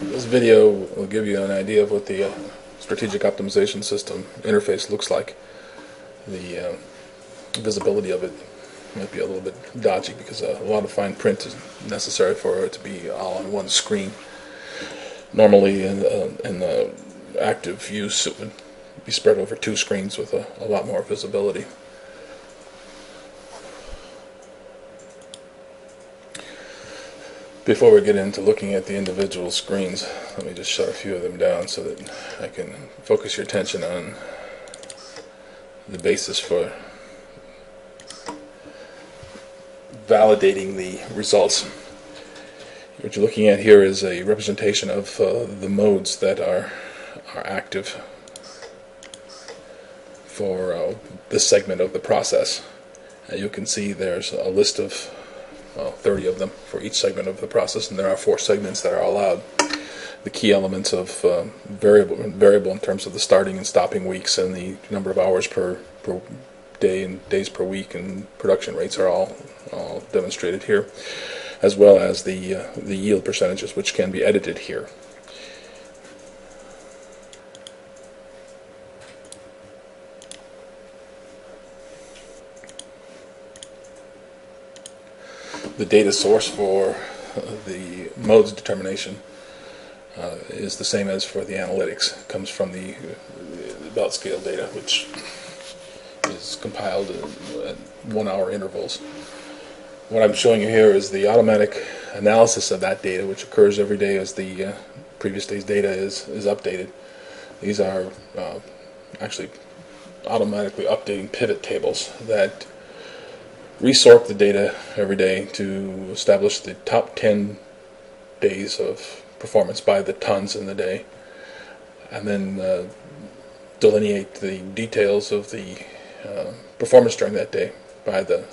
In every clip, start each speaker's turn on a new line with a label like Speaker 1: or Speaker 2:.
Speaker 1: This video will give you an idea of what the strategic optimization system interface looks like. The visibility of it might be a little bit dodgy because a lot of fine print is necessary for it to be all on one screen. Normally in active use it would be spread over two screens with a lot more visibility. Before we get into looking at the individual screens, let me just shut a few of them down so that I can focus your attention on the basis for validating the results. What you're looking at here is a representation of the modes that are active for this segment of the process. You can see there's a list of 30 of them for each segment of the process, and there are 4 segments that are allowed. The key elements of variable in terms of the starting and stopping weeks and the number of hours per day and days per week and production rates are all demonstrated here, as well as the yield percentages, which can be edited here. The data source for the modes determination is the same as for the analytics. It comes from the belt scale data, which is compiled at 1 hour intervals. What I'm showing you here is the automatic analysis of that data, which occurs every day as the previous day's data is updated. These are actually automatically updating pivot tables that resort the data every day to establish the top 10 days of performance by the tons in the day, and then delineate the details of the performance during that day by the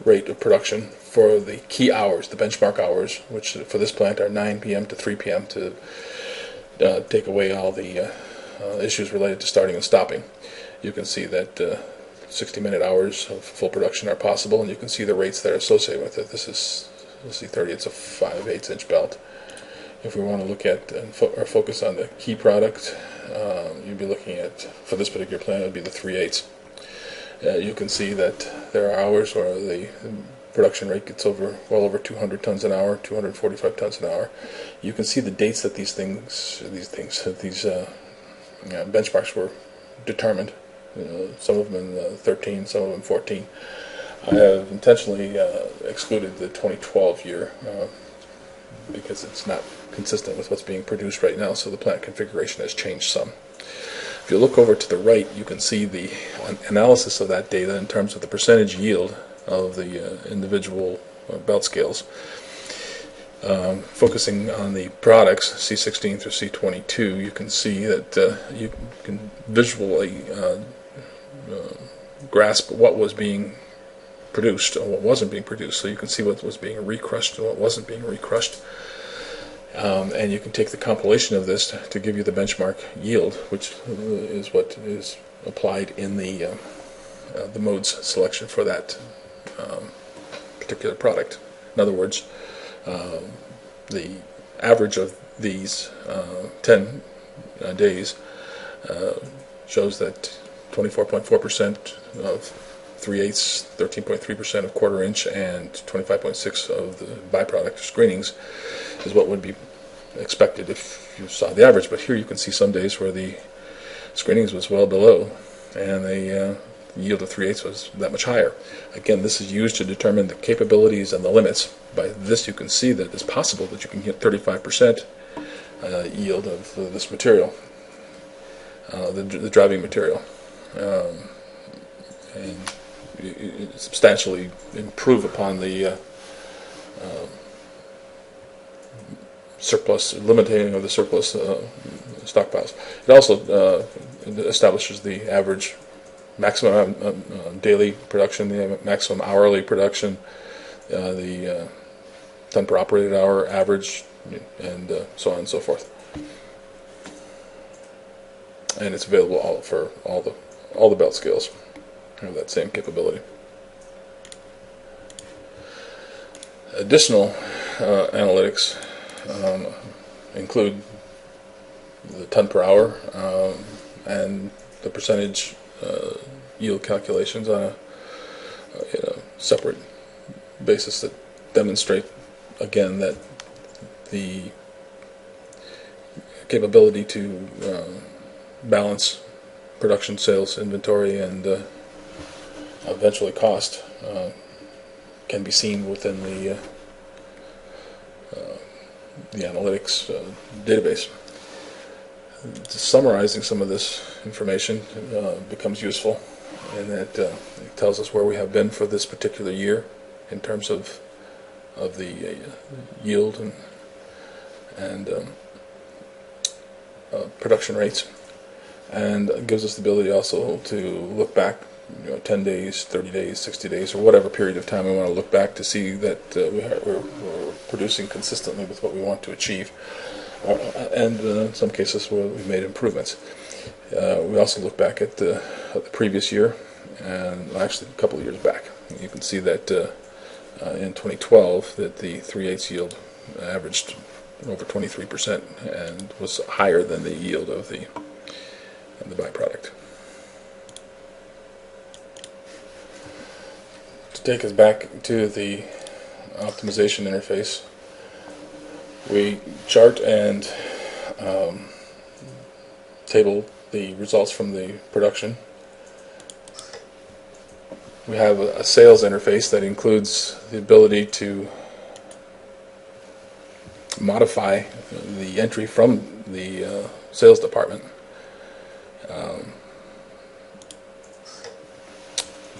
Speaker 1: rate of production for the key hours, the benchmark hours, which for this plant are 9 p.m. to 3 p.m. to take away all the issues related to starting and stopping. You can see that 60-minute hours of full production are possible, and you can see the rates that are associated with it. This is, let's see, 30, it's a 5/8 inch belt. If we want to look at or focus on the key product, you'd be looking at, for this particular plant, it would be the 3/8. You can see that there are hours where the production rate gets well over 200 tons an hour, 245 tons an hour. You can see the dates that these benchmarks were determined. Some of them in 13, some of them 14. I have intentionally excluded the 2012 year because it's not consistent with what's being produced right now, so the plant configuration has changed some. If you look over to the right, you can see the analysis of that data in terms of the percentage yield of the individual belt scales. Focusing on the products, C16 through C22, you can see that you can visually grasp what was being produced and what wasn't being produced. So you can see what was being recrushed and what wasn't being recrushed. And you can take the compilation of this to give you the benchmark yield, which is what is applied in the modes selection for that particular product. In other words, the average of these 10 days shows that 24.4% of 3/8, 13.3% of quarter inch, and 25.6% of the byproduct screenings is what would be expected if you saw the average. But here you can see some days where the screenings was well below, and the yield of 3/8 was that much higher. Again, this is used to determine the capabilities and the limits. By this you can see that it's possible that you can get 35% yield of this material, the driving material, and substantially improve upon the surplus, limiting of the surplus stockpiles. It also establishes the average maximum daily production, the maximum hourly production, the ton per operated hour average, and so on and so forth. And it's available for all the belt scales have that same capability. Additional analytics include the ton per hour and the percentage yield calculations on a separate basis that demonstrate again that the capability to balance production, sales, inventory, and eventually cost can be seen within the analytics database. Summarizing some of this information becomes useful, in that it tells us where we have been for this particular year in terms of the yield and production rates, and gives us the ability also to look back 10 days, 30 days, 60 days, or whatever period of time we want to look back to see that we're producing consistently with what we want to achieve. And in some cases we've made improvements. We also look back at the previous year, and actually a couple of years back. You can see that in 2012 that the 3/8 yield averaged over 23% and was higher than the yield of the byproduct. To take us back to the optimization interface, we chart and table the results from the production. We have a sales interface that includes the ability to modify the entry from the sales department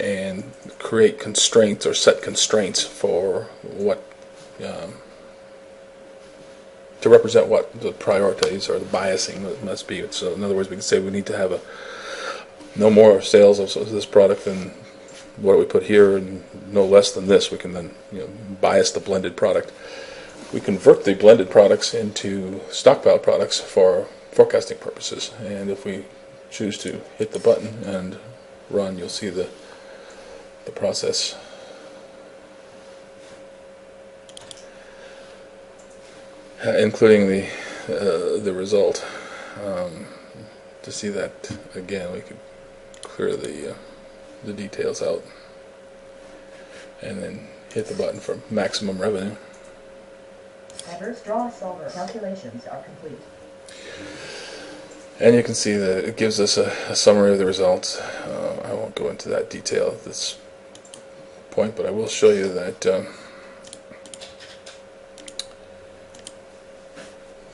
Speaker 1: and create constraints or set constraints for what to represent what the priorities or the biasing must be. So in other words, we can say we need to have no more sales of this product than what we put here, and no less than this. We can then bias the blended product. We convert the blended products into stockpile products for forecasting purposes, and if we choose to hit the button and run, you'll see the process including the result. To see that again, we could clear the details out and then hit the button for maximum revenue.
Speaker 2: Adverse draw solver calculations are complete.
Speaker 1: And you can see that it gives us a summary of the results. I won't go into that detail at this point, but I will show you that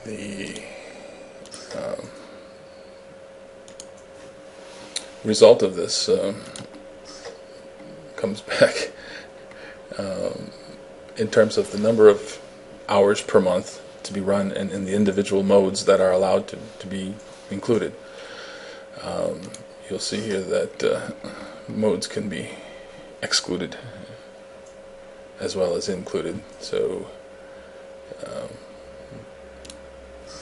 Speaker 1: the result of this comes back in terms of the number of hours per month to be run and in the individual modes that are allowed to be included. You'll see here that modes can be excluded as well as included, so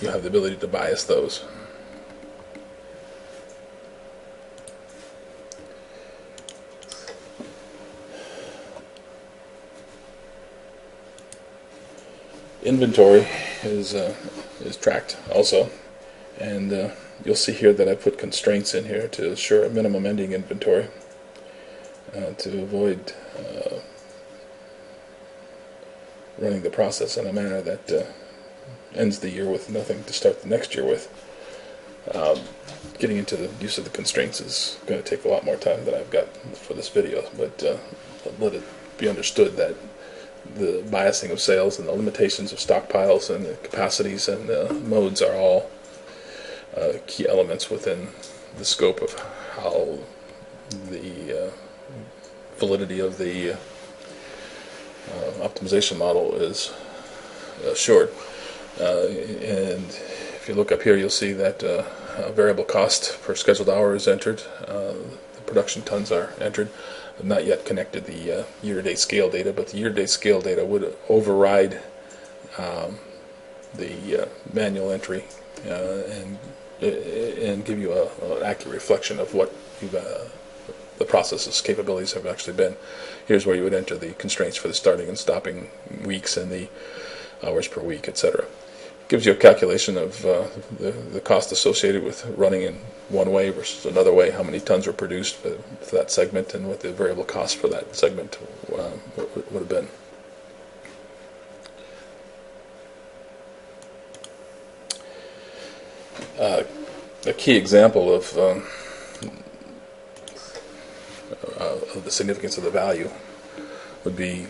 Speaker 1: you have the ability to bias those. Inventory is tracked also, and you'll see here that I put constraints in here to assure a minimum ending inventory to avoid running the process in a manner that ends the year with nothing to start the next year with. Getting into the use of the constraints is going to take a lot more time than I've got for this video, but let it be understood that the biasing of sales and the limitations of stockpiles and the capacities and modes are all key elements within the scope of how the validity of the optimization model is assured. And if you look up here, you'll see that a variable cost per scheduled hour is entered. The production tons are entered. I've not yet connected the year-to-date scale data, but the year-to-date scale data would override the manual entry and give you an accurate reflection of what the process's capabilities have actually been. Here's where you would enter the constraints for the starting and stopping weeks and the hours per week, etc. gives you a calculation of the cost associated with running in one way versus another way, how many tons were produced for that segment, and what the variable cost for that segment would have been. A key example of the significance of the value would be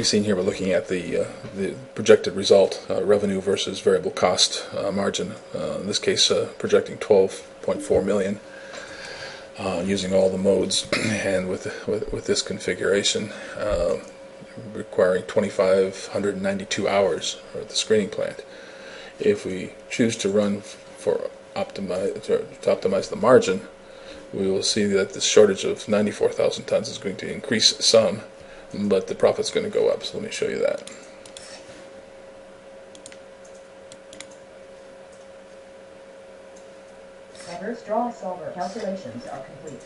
Speaker 1: seen here by looking at the projected result, revenue versus variable cost margin. In this case, projecting 12.4 million, using all the modes, and with this configuration, requiring 2,592 hours at the screening plant. If we choose to run to optimize the margin, we will see that the shortage of 94,000 tons is going to increase some, but the profit's going to go up. So let me show you that.
Speaker 2: Diverse draw solver calculations are complete.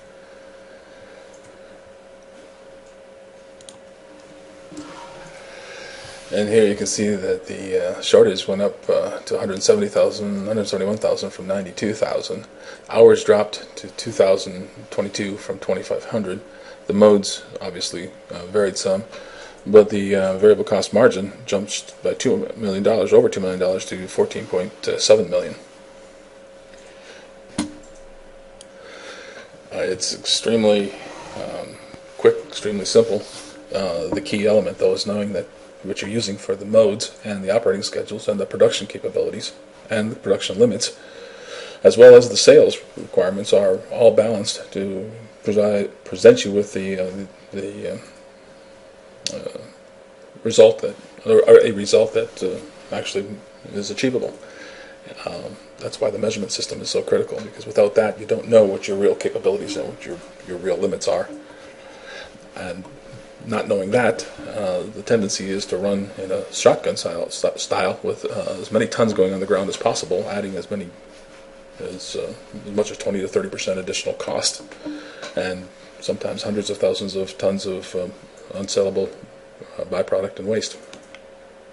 Speaker 1: And here you can see that the shortage went up to 171,000 from 92,000. Hours dropped to 2,022 from 2,500. The modes obviously varied some, but the variable cost margin jumped by $2 million, over $2 million, to 14.7 million. It's extremely quick, extremely simple. The key element, though, is knowing that what you're using for the modes and the operating schedules and the production capabilities and the production limits, as well as the sales requirements, are all balanced to present you with the result that, or a result that actually is achievable. That's why the measurement system is so critical, because without that, you don't know what your real capabilities and what your real limits are. And not knowing that, the tendency is to run in a shotgun style with as many tons going on the ground as possible, adding as much as 20 to 30% additional cost, and sometimes hundreds of thousands of tons of unsellable byproduct and waste.